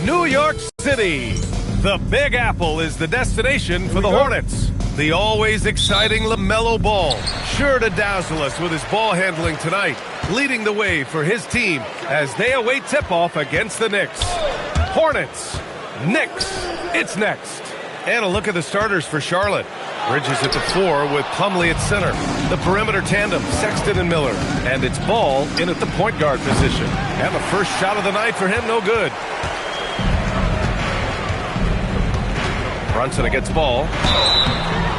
New York City. The Big Apple is the destination for the Hornets. The always exciting LaMelo Ball, sure to dazzle us with his ball handling tonight, leading the way for his team as they await tip-off against the Knicks. Hornets, Knicks, it's next. And a look at the starters for Charlotte. Bridges at the 4 with Plumlee at center. The perimeter tandem, Sexton and Miller. And it's Ball in at the point guard position. And the first shot of the night for him, no good. Brunson against Ball.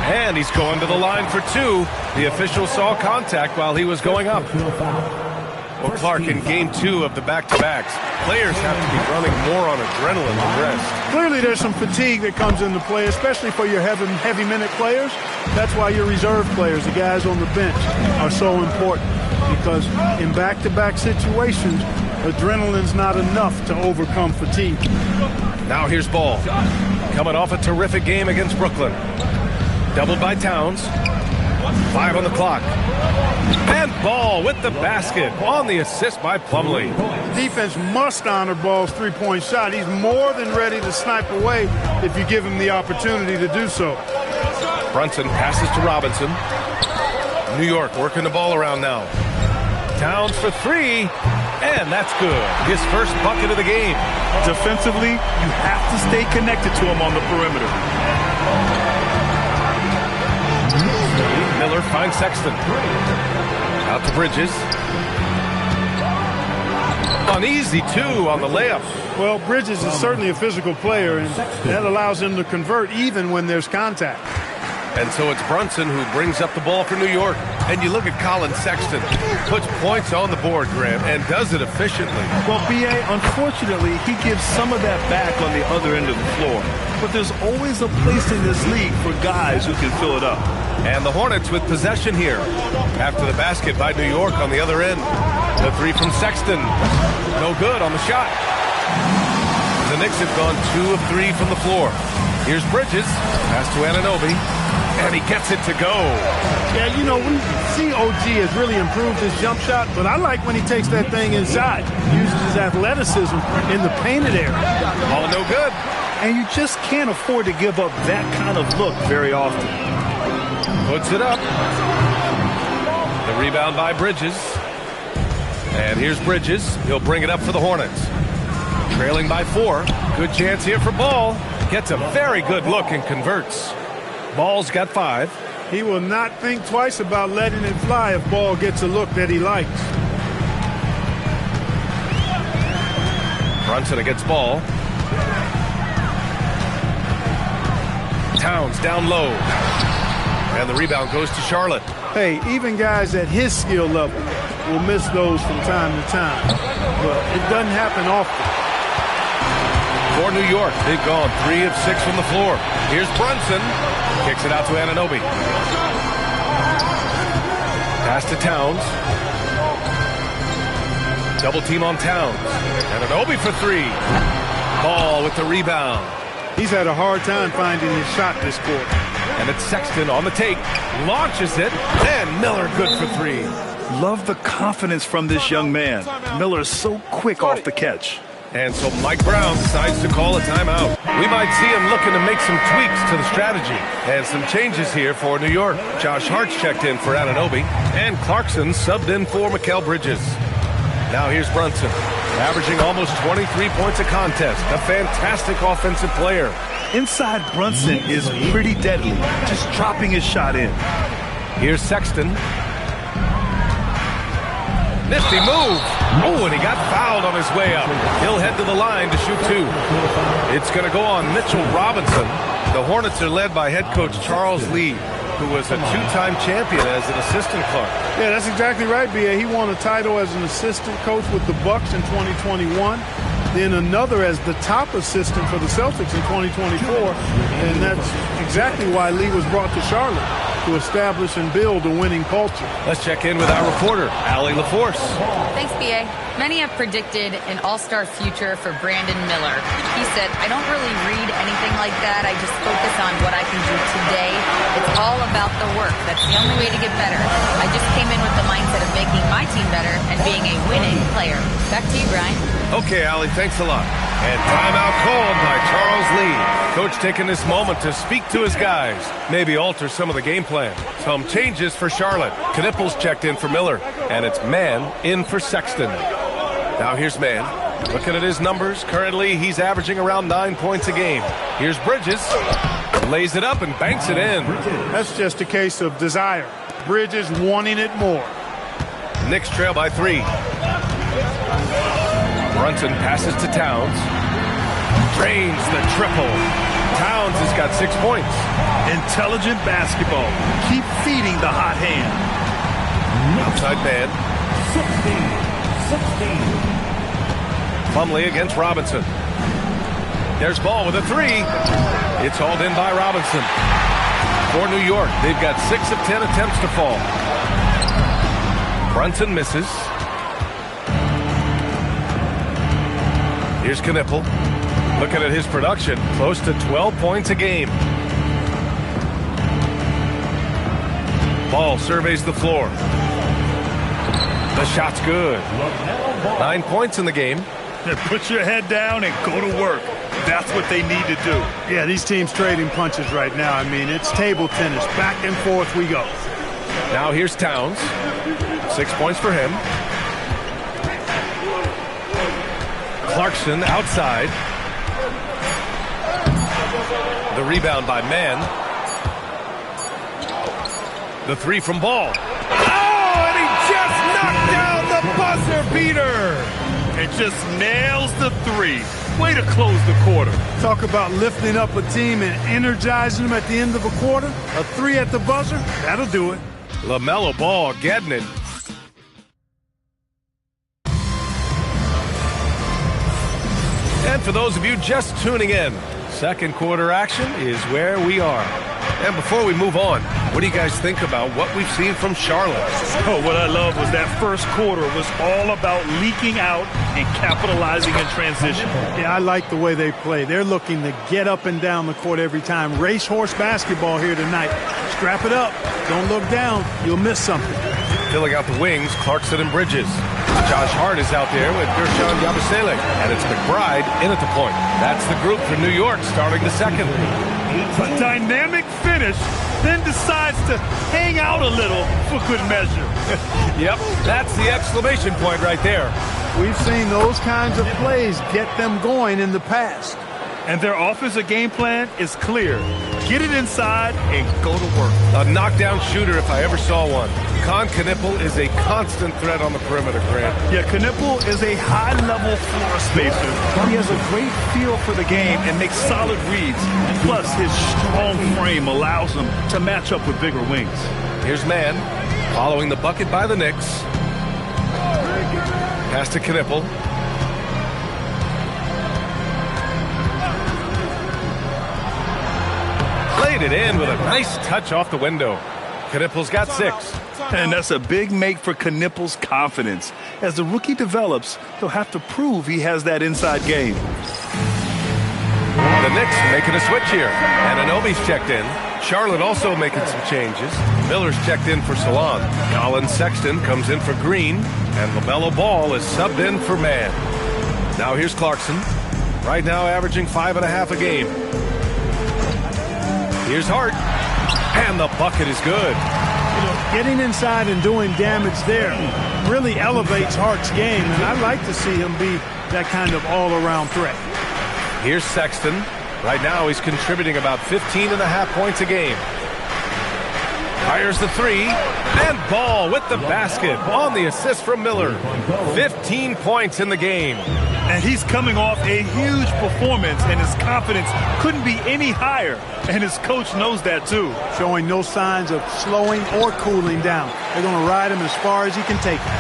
And he's going to the line for 2. The official saw contact while he was going up. Well, Clark, in game 2 of the back-to-backs, players have to be running more on adrenaline than rest. Clearly there's some fatigue that comes into play, especially for your heavy minute players. That's why your reserve players, the guys on the bench, are so important. Because in back-to-back situations, adrenaline's not enough to overcome fatigue. Now here's Ball. Coming off a terrific game against Brooklyn. Doubled by Towns. 5 on the clock. And Ball with the basket on the assist by Plumlee. Defense must honor Ball's three-point shot. He's more than ready to snipe away if you give him the opportunity to do so. Brunson passes to Robinson. New York working the ball around now. Towns for 3. And that's good. His first bucket of the game. Defensively, you have to stay connected to him on the perimeter. Miller finds Sexton. Out to Bridges. An easy 2 on the layup. Well, Bridges is certainly a physical player, and that allows him to convert even when there's contact. And so it's Brunson who brings up the ball for New York. And you look at Colin Sexton, puts points on the board, Graham, and does it efficiently. Well, B.A., unfortunately, he gives some of that back on the other end of the floor. But there's always a place in this league for guys who can fill it up. And the Hornets with possession here. After the basket by New York on the other end. The 3 from Sexton. No good on the shot. The Knicks have gone 2 of 3 from the floor. Here's Bridges. Pass to Anunoby. And he gets it to go. Yeah, you know, we see OG has really improved his jump shot, but I like when he takes that thing inside, uses his athleticism in the painted area. All no good. And you just can't afford to give up that kind of look very often. Puts it up. The rebound by Bridges. And here's Bridges. He'll bring it up for the Hornets. Trailing by 4. Good chance here for Ball. Gets a very good look and converts. Ball's got 5. He will not think twice about letting it fly if Ball gets a look that he likes. Brunson against Ball. Towns down low. And the rebound goes to Charlotte. Hey, even guys at his skill level will miss those from time to time. But it doesn't happen often. For New York, they've gone 3 of 6 from the floor. Here's Brunson. Kicks it out to Anunoby. Pass to Towns. Double team on Towns. Anunoby for 3. Ball with the rebound. He's had a hard time finding his shot this quarter. And it's Sexton on the take. Launches it. And Miller good for 3. Love the confidence from this young man. Miller's so quick off the catch. And so Mike Brown decides to call a timeout. We might see him looking to make some tweaks to the strategy. And some changes here for New York. Josh Hart's checked in for Anunoby. And Clarkson subbed in for Mikal Bridges. Now here's Brunson. Averaging almost 23 points a contest. A fantastic offensive player. Inside Brunson is pretty deadly. Just dropping his shot in. Here's Sexton. Nifty move. Oh, and he got fouled on his way up. He'll head to the line to shoot 2. It's going to go on Mitchell Robinson. The Hornets are led by head coach Charles Lee, who was a 2-time champion as an assistant coach. Yeah, that's exactly right, B.A. He won a title as an assistant coach with the Bucks in 2021. Then another as the top assistant for the Celtics in 2024. And that's exactly why Lee was brought to Charlotte, to establish and build a winning culture. Let's check in with our reporter, Allie LaForce. Thanks, B.A. Many have predicted an all-star future for Brandon Miller. He said, I don't really read anything like that. I just focus on what I can do today. It's all about the work. That's the only way to get better. I just came in with the mindset of making my team better and being a winning player. Back to you, Brian. Okay, Allie, thanks a lot. And timeout called by Charles Lee. Coach taking this moment to speak to his guys, maybe alter some of the game plan. Some changes for Charlotte. Knippel's checked in for Miller, and it's Mann in for Sexton. Now here's Mann. Looking at his numbers, currently he's averaging around 9 points a game. Here's Bridges. Lays it up and banks it in. That's just a case of desire. Bridges wanting it more. Knicks trail by 3. Brunson passes to Towns. Drains the triple. Towns has got 6 points. Intelligent basketball. Keep feeding the hot hand. Outside man. 16. Plumlee against Robinson. There's Ball with a 3. It's hauled in by Robinson. For New York, they've got 6 of 10 attempts to fall. Brunson misses. Here's Knippel. Looking at his production, close to 12 points a game. Ball surveys the floor. The shot's good. 9 points in the game. Put your head down and go to work. That's what they need to do. Yeah, these teams trading punches right now. I mean, it's table tennis. Back and forth we go. Now here's Towns. 6 points for him. Clarkson outside. The rebound by Mann. The 3 from Ball. Oh, and he just knocked down the buzzer beater. It just nails the 3. Way to close the quarter. Talk about lifting up a team and energizing them at the end of a quarter. A 3 at the buzzer, that'll do it. LaMelo Ball getting it. And for those of you just tuning in, second quarter action is where we are. And before we move on, what do you guys think about what we've seen from Charlotte? Oh, what I love was that first quarter was all about leaking out and capitalizing in transition. Yeah, I like the way they play. They're looking to get up and down the court every time. Racehorse basketball here tonight. Strap it up. Don't look down. You'll miss something. Filling out the wings, Clarkson and Bridges. Josh Hart is out there with Gershon Yabusele, and it's McBride in at the point. That's the group for New York starting the second. A dynamic finish, then decides to hang out a little for good measure. Yep, that's the exclamation point right there. We've seen those kinds of plays get them going in the past. And their offensive game plan is clear. Get it inside and go to work. A knockdown shooter if I ever saw one. Con Knippel is a constant threat on the perimeter, Grant. Yeah, Knippel is a high-level floor spacer. He has a great feel for the game and makes solid reads. Plus, his strong frame allows him to match up with bigger wings. Here's Mann, following the bucket by the Knicks. Pass to Knippel. Laid it in with a nice touch off the window. Knippel's got 6. And that's a big make for Knippel's confidence. As the rookie develops, he'll have to prove he has that inside game. The Knicks making a switch here. And Anunoby's checked in. Charlotte also making some changes. Miller's checked in for Salon. Colin Sexton comes in for Green. And LaMelo Ball is subbed in for Mann. Now here's Clarkson. Right now averaging 5.5 a game. Here's Hart. And the bucket is good. You know, getting inside and doing damage there really elevates Hart's game, and I'd like to see him be that kind of all-around threat. Here's Sexton. Right now he's contributing about 15.5 points a game. Fires the 3, and Ball with the basket on the assist from Miller. 15 points in the game. And he's coming off a huge performance, and his confidence couldn't be any higher. And his coach knows that, too. Showing no signs of slowing or cooling down. They're going to ride him as far as he can take him.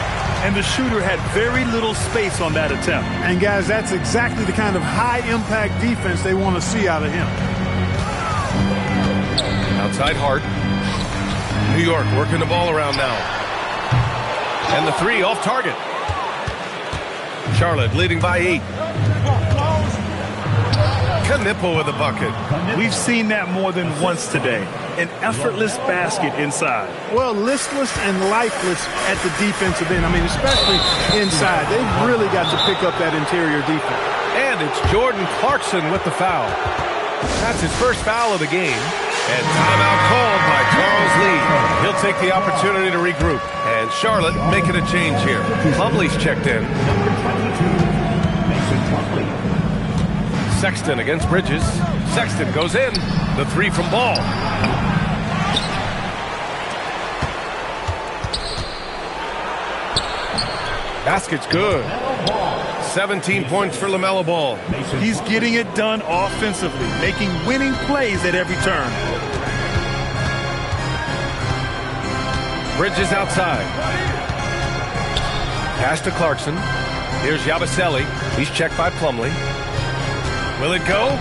And the shooter had very little space on that attempt. And, guys, that's exactly the kind of high-impact defense they want to see out of him. Outside Hart. New York working the ball around now. And the 3 off target. Charlotte leading by 8. Knippel with a bucket. We've seen that more than once today. An effortless basket inside. Well, listless and lifeless at the defensive end. I mean, especially inside. They've really got to pick up that interior defense. And it's Jordan Clarkson with the foul. That's his first foul of the game. And timeout called by Charles Lee. He'll take the opportunity to regroup. And Charlotte making a change here. Plumlee's checked in. Sexton against Bridges. Sexton goes in. The three from Ball. Basket's good. 17 points for LaMelo Ball. He's getting it done offensively, making winning plays at every turn. Bridges outside. Pass to Clarkson. Here's Yabusele. He's checked by Plumlee. Will it go?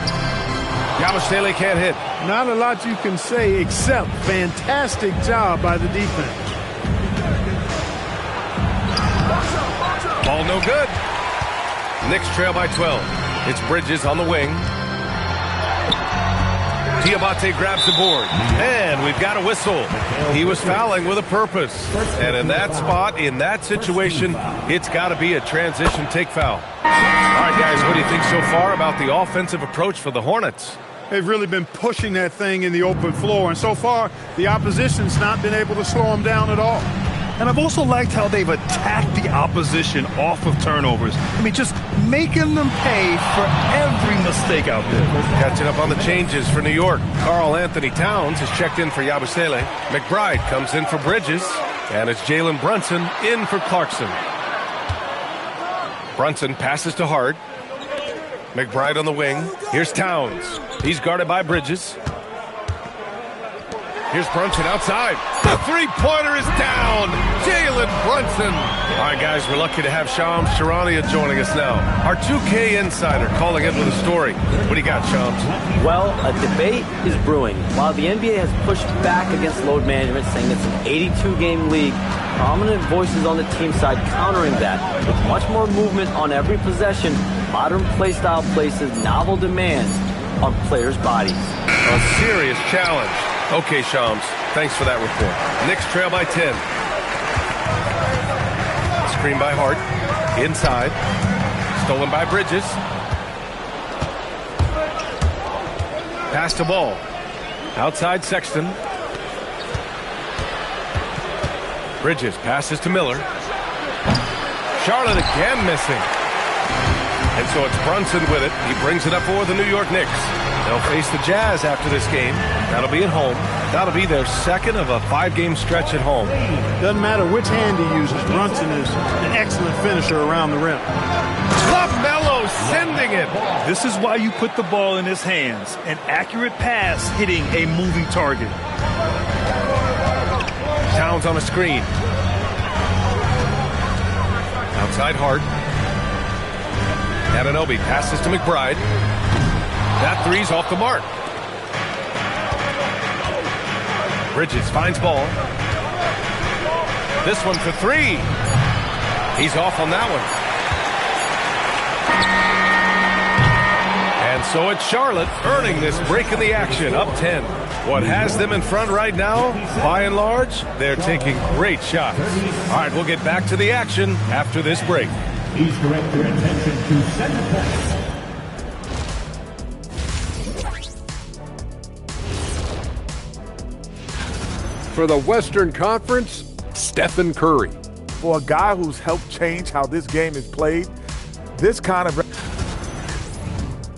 Yabusele can't hit. Not a lot you can say except fantastic job by the defense. Ball no good. Knicks trail by 12. It's Bridges on the wing. Diabate grabs the board. And we've got a whistle. He was fouling with a purpose. And in that spot, in that situation, it's got to be a transition take foul. All right, guys, what do you think so far about the offensive approach for the Hornets? They've really been pushing that thing in the open floor. And so far, the opposition's not been able to slow them down at all. And I've also liked how they've attacked the opposition off of turnovers. I mean, just making them pay for every mistake out there. Catching up on the changes for New York. Karl Anthony Towns is checked in for Yabusele. McBride comes in for Bridges. And it's Jalen Brunson in for Clarkson. Brunson passes to Hart. McBride on the wing. Here's Towns. He's guarded by Bridges. Here's Brunson outside. The three-pointer is down. Jalen Brunson. All right, guys, we're lucky to have Shams Charania joining us now. Our 2K insider calling in with a story. What do you got, Shams? Well, a debate is brewing. While the NBA has pushed back against load management, saying it's an 82-game league, prominent voices on the team side countering that. With much more movement on every possession, modern play style places novel demands on players' bodies. A serious challenge. Okay, Shams, thanks for that report. Knicks trail by 10. Screen by Hart. Inside. Stolen by Bridges. Pass to Ball. Outside Sexton. Bridges passes to Miller. Charlotte again missing. And so it's Brunson with it. He brings it up for the New York Knicks. They'll face the Jazz after this game. That'll be at home. That'll be their second of a 5-game stretch at home. Doesn't matter which hand he uses. Brunson is an excellent finisher around the rim. LaMelo sending it. This is why you put the ball in his hands. An accurate pass hitting a moving target. Towns on a screen. Outside Hart. Anunoby passes to McBride. That three's off the mark. Bridges finds Ball. This one for three. He's off on that one. And so it's Charlotte earning this break in the action, up 10. What has them in front right now, by and large, they're taking great shots. All right, we'll get back to the action after this break. Please direct your attention to center court. For the Western Conference, Stephen Curry. For a guy who's helped change how this game is played, this kind of...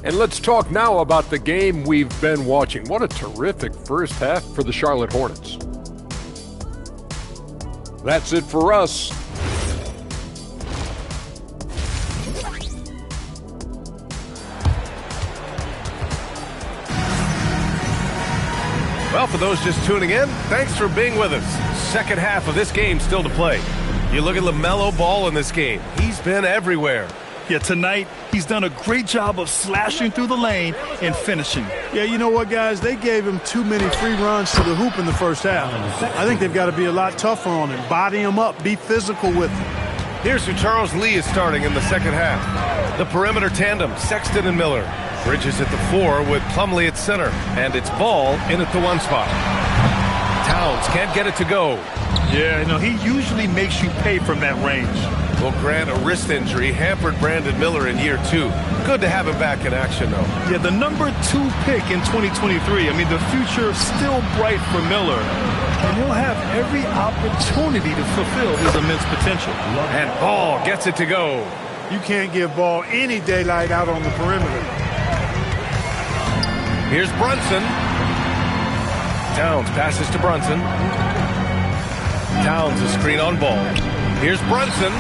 And let's talk now about the game we've been watching. What a terrific first half for the Charlotte Hornets. That's it for us. Well, for those just tuning in, thanks for being with us. Second half of this game still to play. You look at LaMelo Ball in this game. He's been everywhere. Yeah, tonight, he's done a great job of slashing through the lane and finishing. Yeah, you know what, guys? They gave him too many free runs to the hoop in the first half. I think they've got to be a lot tougher on him. Body him up. Be physical with him. Here's who Charles Lee is starting in the second half. The perimeter tandem, Sexton and Miller. Bridges at the 4 with Plumlee at center. And it's Ball in at the 1 spot. Towns can't get it to go. Yeah, he usually makes you pay from that range. Well, Grant, a wrist injury hampered Brandon Miller in year 2. Good to have him back in action, though. Yeah, the number 2 pick in 2023. I mean, the future still bright for Miller. And he'll have every opportunity to fulfill his immense potential. And Ball gets it to go. You can't give Ball any daylight out on the perimeter. Here's Brunson. Towns passes to Brunson. Towns a screen on Ball. Here's Brunson.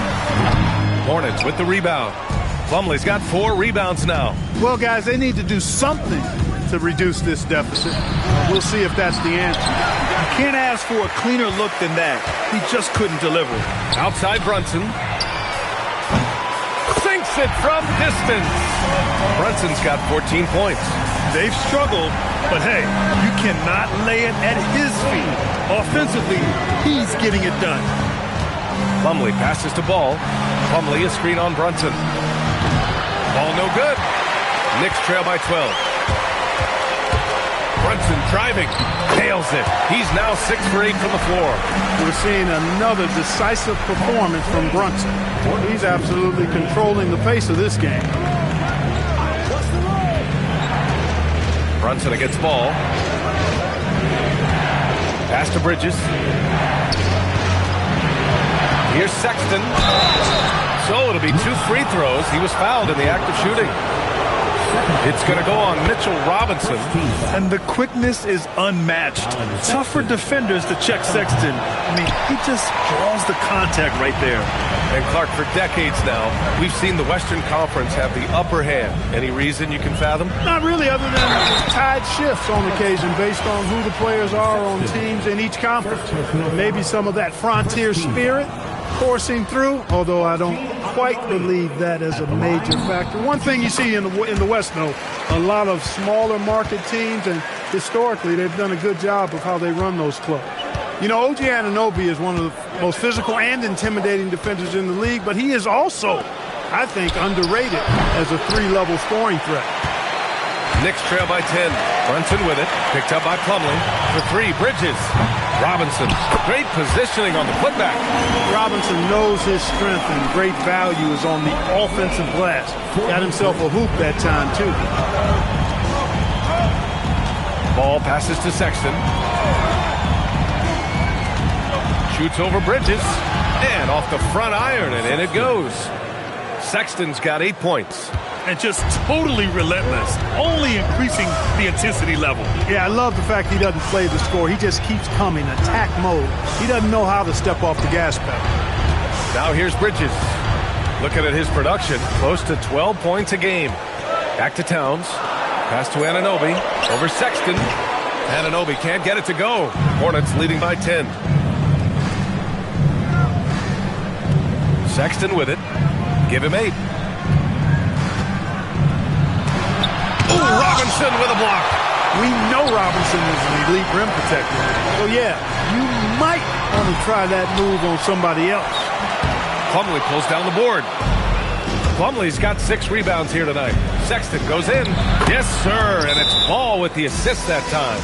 Hornets with the rebound. Plumlee's got 4 rebounds now. Well, guys, they need to do something to reduce this deficit. We'll see if that's the answer. You can't ask for a cleaner look than that. He just couldn't deliver. Outside Brunson. Sinks it from distance. Brunson's got 14 points. They've struggled, but hey, you cannot lay it at his feet. Offensively, he's getting it done. Plumlee passes to Ball. Plumlee a screen on Brunson. Ball no good. Knicks trail by 12. Brunson driving. Nails it. He's now 6 for 8 from the floor. We're seeing another decisive performance from Brunson. He's absolutely controlling the pace of this game. Brunson against Ball. Pass to Bridges. Here's Sexton. So it'll be 2 free throws. He was fouled in the act of shooting. It's going to go on Mitchell Robinson. And the quickness is unmatched. Tough for defenders to check Sexton. I mean, he just draws the contact right there. And Clark, for decades now, we've seen the Western Conference have the upper hand. Any reason you can fathom? Not really, other than tide shifts on occasion based on who the players are on teams in each conference. Maybe some of that frontier spirit coursing through, although I don't quite believe that as a major factor. One thing you see in the West, though, a lot of smaller market teams, and historically they've done a good job of how they run those clubs. You know, OG Anunoby is one of the most physical and intimidating defenders in the league, but he is also, I think, underrated as a 3-level scoring threat. Knicks trail by 10. Brunson with it. Picked up by Plumlee. For 3, Bridges. Robinson. Great positioning on the putback. Robinson knows his strength and great value is on the offensive glass. Got himself a hoop that time, too. Ball passes to Sexton. Shoots over Bridges. And off the front iron, and in it goes. Sexton's got 8 points. And just totally relentless, only increasing the intensity level. Yeah, I love the fact he doesn't play the score. He just keeps coming, attack mode. He doesn't know how to step off the gas pedal. Now here's Bridges. Looking at his production, close to 12 points a game. Back to Towns. Pass to Anunoby. Over Sexton. Anunoby can't get it to go. Hornets leading by 10. Sexton with it. Give him 8. Ooh, Robinson with a block. We know Robinson is an elite rim protector. So, yeah, you might want to try that move on somebody else. Plumlee pulls down the board. Plumlee's got 6 rebounds here tonight. Sexton goes in. Yes, sir, and it's Ball with the assist that time.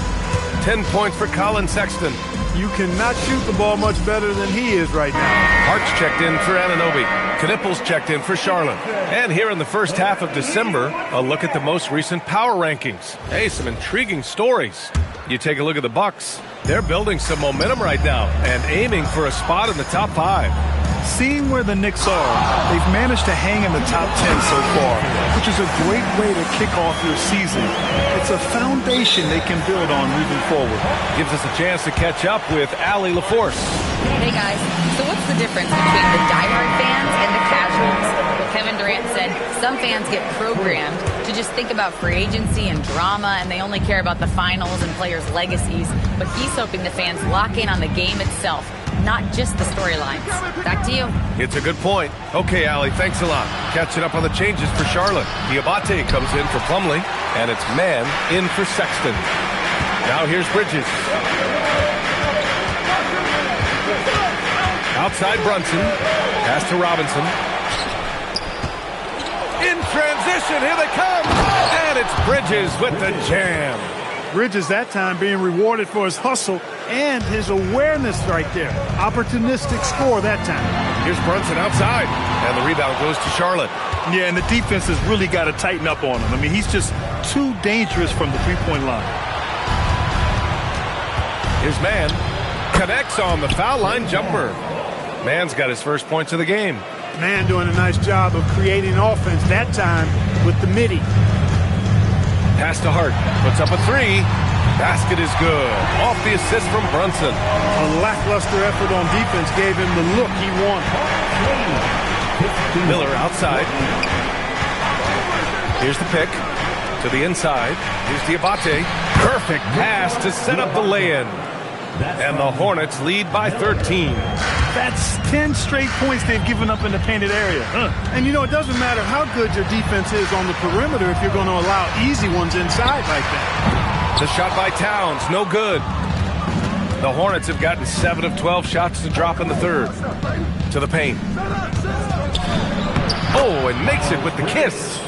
10 points for Colin Sexton. You cannot shoot the ball much better than he is right now. Hart's checked in for Anunoby. Knipples checked in for Charlotte. And here in the first half of December, a look at the most recent power rankings. Hey, some intriguing stories. You take a look at the Bucks. They're building some momentum right now and aiming for a spot in the top 5. Seeing where the Knicks are, they've managed to hang in the top 10 so far, which is a great way to kick off your season. It's a foundation they can build on moving forward. Gives us a chance to catch up with Allie LaForce. Hey guys, so what's the difference between the diehard fans and the casuals? Well, Kevin Durant said some fans get programmed to just think about free agency and drama, and they only care about the finals and players' legacies. But he's hoping the fans lock in on the game itself, not just the storylines. Back to you. It's a good point. Okay, Allie, thanks a lot. Catching up on the changes for Charlotte. Diabate comes in for Plumlee, and it's Man in for Sexton. Now here's Bridges. Outside Brunson. Pass to Robinson. In transition, here they come. And it's Bridges with the jam. Bridges that time being rewarded for his hustle and his awareness right there. Opportunistic score that time. Here's Brunson outside, and the rebound goes to Charlotte. Yeah, and the defense has really got to tighten up on him. I mean, he's just too dangerous from the three-point line. Here's Mann. Connects on the foul line jumper. Mann's got his first points of the game. Mann doing a nice job of creating offense that time with the midi. Pass to Hart. Puts up a three. Basket is good. Off the assist from Brunson. A lackluster effort on defense gave him the look he wanted. Miller outside. Here's the pick. To the inside. Here's Diabate. Perfect pass to set up the lay-in. And the Hornets lead by 13. That's 10 straight points they've given up in the painted area. And, you know, it doesn't matter how good your defense is on the perimeter if you're going to allow easy ones inside like that. The shot by Towns, no good. The Hornets have gotten 7 of 12 shots to drop in the third. To the paint. Oh, and makes it with the kiss.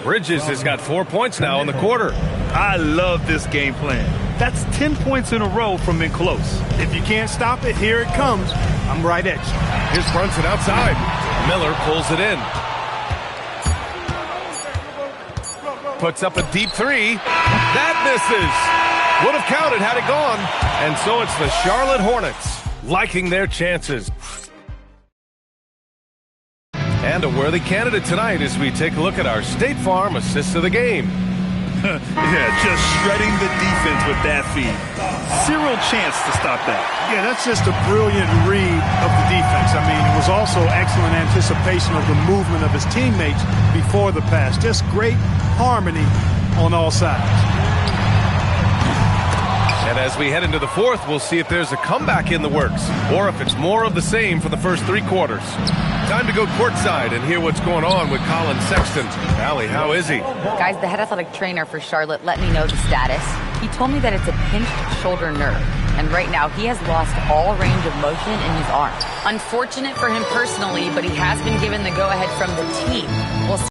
Bridges has got 4 points now in the quarter. I love this game plan. That's 10 points in a row from in close. If you can't stop it, here it comes. I'm right at you. Here's Brunson outside. Miller pulls it in. Puts up a deep three. That misses. Would have counted had it gone. And so it's the Charlotte Hornets liking their chances. And a worthy candidate tonight as we take a look at our State Farm assist of the game. Yeah, just shredding the defense with that feed. Zero chance to stop that. Yeah, that's just a brilliant read of the defense. I mean, it was also excellent anticipation of the movement of his teammates before the pass. Just great harmony on all sides. And as we head into the fourth, we'll see if there's a comeback in the works or if it's more of the same for the first 3 quarters. Time to go courtside and hear what's going on with Colin Sexton. Allie, how is he? Guys, the head athletic trainer for Charlotte let me know the status. He told me that it's a pinched shoulder nerve. And right now, he has lost all range of motion in his arm. Unfortunate for him personally, but he has been given the go-ahead from the team. We'll see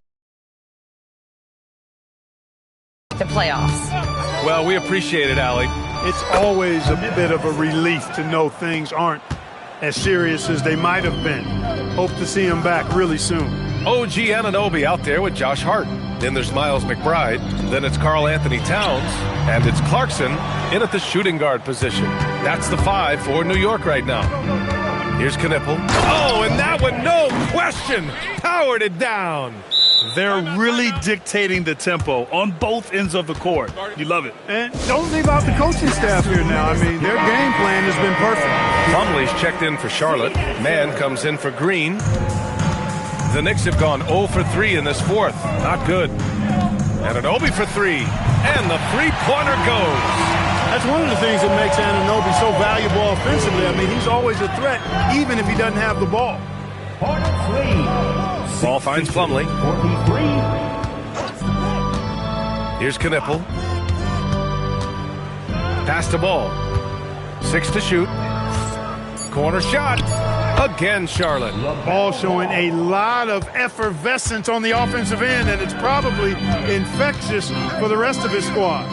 the playoffs. Well, we appreciate it, Allie. It's always a bit of a relief to know things aren't as serious as they might have been. Hope to see him back really soon. OG Anunoby out there with Josh Hart. Then there's Miles McBride. Then it's Karl Anthony Towns. And it's Clarkson in at the shooting guard position. That's the 5 for New York right now. Here's Knippel. Oh, and that one, no question, powered it down. They're really dictating the tempo on both ends of the court. You love it. And don't leave out the coaching staff here now. I mean, their game plan has been perfect. Plumlee's checked in for Charlotte. Mann comes in for Green. The Knicks have gone 0 for 3 in this fourth. Not good. Anunoby for 3. And the three-pointer goes. That's one of the things that makes Anunoby so valuable offensively. I mean, he's always a threat, even if he doesn't have the ball. Ball finds Plumlee. Here's Knippel. Pass to Ball. 6 to shoot. Corner shot. Again, Charlotte. Ball showing a lot of effervescence on the offensive end, and it's probably infectious for the rest of his squad.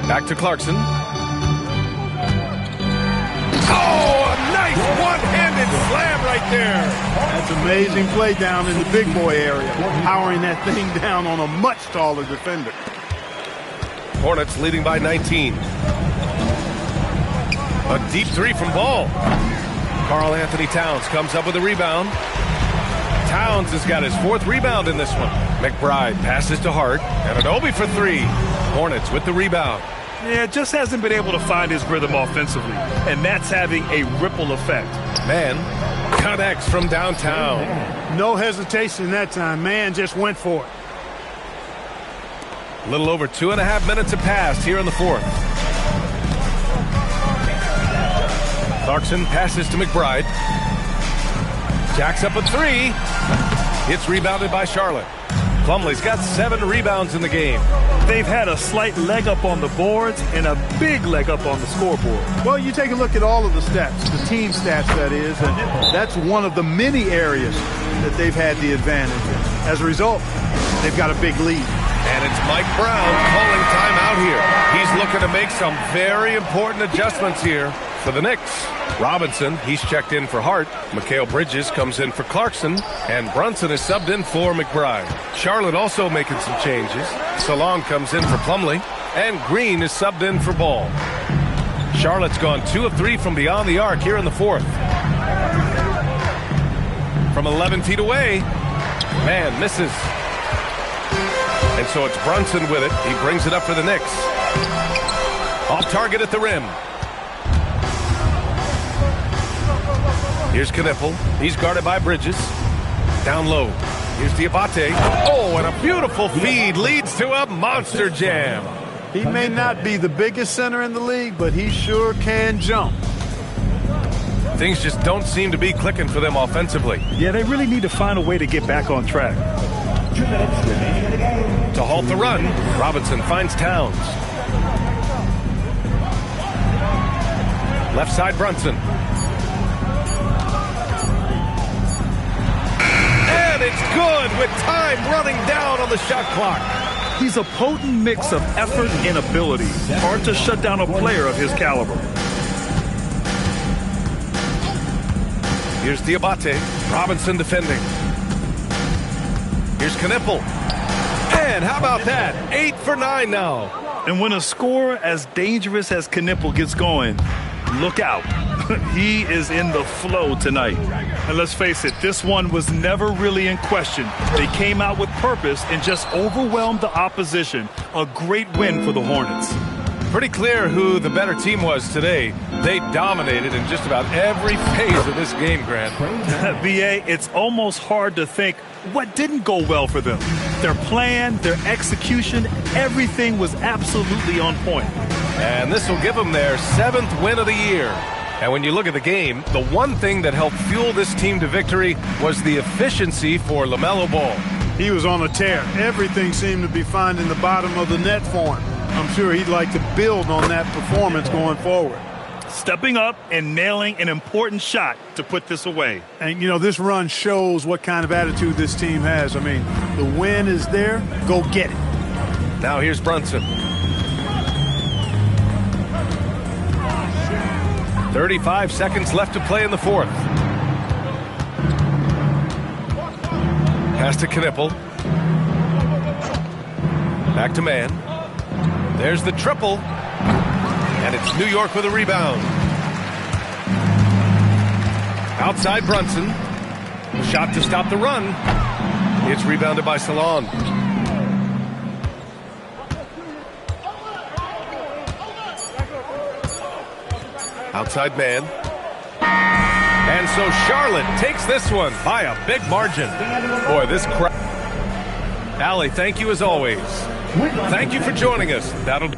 Back to Clarkson. Oh, a nice one-handed slam right there. That's amazing play down in the big boy area, powering that thing down on a much taller defender. Hornets leading by 19. A deep 3 from Ball. Karl Anthony Towns comes up with a rebound. Towns has got his 4th rebound in this one. McBride passes to Hart. Anunoby for 3. Hornets with the rebound. Yeah, just hasn't been able to find his rhythm offensively, and that's having a ripple effect. Mann connects from downtown. No hesitation that time. Mann just went for it. A little over 2.5 minutes have passed here in the fourth. Clarkson passes to McBride. Jacks up a 3. It's rebounded by Charlotte. Plumlee's got 7 rebounds in the game. They've had a slight leg up on the boards and a big leg up on the scoreboard. Well, you take a look at all of the stats, the team stats that is, and that's one of the many areas that they've had the advantage in. As a result, they've got a big lead. And it's Mike Brown calling timeout here. He's looking to make some very important adjustments here For the Knicks, Robinson, he's checked in for Hart. Mikal Bridges comes in for Clarkson. And Brunson is subbed in for McBride. Charlotte also making some changes. Salon comes in for Plumlee. And Green is subbed in for Ball. Charlotte's gone 2 of 3 from beyond the arc here in the fourth. From 11 feet away. Man misses. And so it's Brunson with it. He brings it up for the Knicks. Off target at the rim. Here's Knippel. He's guarded by Bridges. Down low. Here's Diabate. Oh, and a beautiful feed leads to a monster jam. He may not be the biggest center in the league, but he sure can jump. Things just don't seem to be clicking for them offensively. Yeah, they really need to find a way to get back on track. 2 minutes remaining in the game. To halt the run, Robinson finds Towns. Left side Brunson. And it's good with time running down on the shot clock. He's a potent mix of effort and ability. Hard to shut down a player of his caliber. Here's Diabate. Robinson defending. Here's Knippel. And how about that? 8 for 9 now. And when a scorer as dangerous as Knippel gets going, look out. He is in the flow tonight. And let's face it, this one was never really in question. They came out with purpose and just overwhelmed the opposition. A great win for the Hornets. Pretty clear who the better team was today. They dominated in just about every phase of this game, Grant. B.A., it's almost hard to think what didn't go well for them. Their plan, their execution, everything was absolutely on point. And this will give them their 7th win of the year. And when you look at the game, the one thing that helped fuel this team to victory was the efficiency for LaMelo Ball. He was on a tear. Everything seemed to be finding the bottom of the net for him. I'm sure he'd like to build on that performance going forward. Stepping up and nailing an important shot to put this away. And, you know, this run shows what kind of attitude this team has. I mean, the win is there. Go get it. Now here's Brunson. 35 seconds left to play in the fourth. Pass to Knippel. Back to man. There's the triple. And it's New York with a rebound. Outside Brunson. Shot to stop the run. It's rebounded by Salon. Outside man. And so Charlotte takes this one by a big margin. Boy, this crowd. Allie, thank you as always. Thank you for joining us. That'll